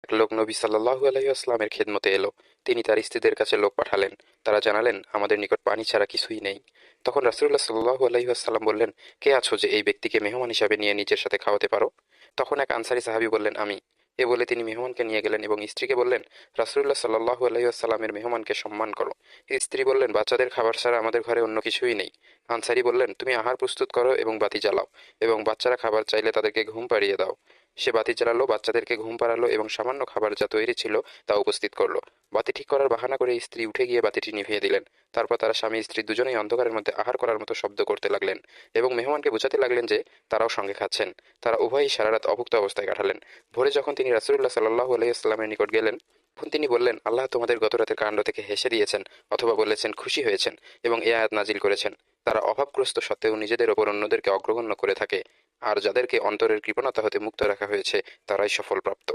এক লোক নবী সাল্লাল্লাহু আলাইহি ওয়াসাল্লামের খেদমতে এলো। তিনি তার স্ত্রীদের কাছে লোক পাঠালেন। তারা জানালেন, আমাদের নিকট পানি ছাড়া কিছুই নেই। তখন রাসূলুল্লাহ সাল্লাল্লাহু আলাইহি ওয়াসাল্লাম বললেন, কে আছো যে এই ব্যক্তিকে মেহমান হিসাবে নিয়ে নিজের সাথে খাওয়াতে পারো? তখন এক আনসারী সাহাবী বললেন, আমি। এ বলে তিনি মেহমানকে নিয়ে গেলেন এবং স্ত্রীকে বললেন, রাসূলুল্লাহ সাল্লাল্লাহু আলাইহি ওয়াসাল্লামের মেহমানকে সম্মান করো। স্ত্রী বললেন, বাচ্চাদের খাবার ছাড়া আমাদের ঘরে অন্য কিছুই নেই। আনসারী বললেন, তুমি আহার প্রস্তুত করো এবং বাতি জ্বালাও, এবং বাচ্চারা খাবার চাইলে তাদেরকে ঘুম পাড়িয়ে দাও। সে বাতি জ্বালালো, বাচ্চাদেরকে ঘুম পাড়ালো এবং সামান্য খাবার যা তৈরি ছিল তা উপস্থিত করলো। বাতি ঠিক করার বাহানা করে স্ত্রী উঠে গিয়ে বাতিটি নিভিয়ে দিলেন। তারপর তারা স্বামী স্ত্রী দুজনেই অন্ধকারের মধ্যে আহার করার মতো শব্দ করতে লাগলেন এবং মেহমানকে বোঝাতে লাগলেন যে তারাও সঙ্গে খাচ্ছেন। তারা উভয়ই সারা রাত অভুক্ত অবস্থায় কাটালেন। ভোরে যখন তিনি রাসূলুল্লাহ সাল্লাল্লাহু আলাইহি ওয়াসাল্লামের নিকট গেলেন, তখন তিনি বললেন, আল্লাহ তোমাদের গত রাতের কাণ্ড থেকে হেসে দিয়েছেন, অথবা বলেছেন খুশি হয়েছেন, এবং এ আয়াত নাজিল করেছেন। তারা অভাবগ্রস্ত সত্ত্বেও নিজেদের ওপর অন্যদেরকে অগ্রগণ্য করে থাকে, আর যাদেরকে অন্তরের কৃপণতা হতে মুক্ত রাখা হয়েছে তারাই সফলপ্রাপ্ত।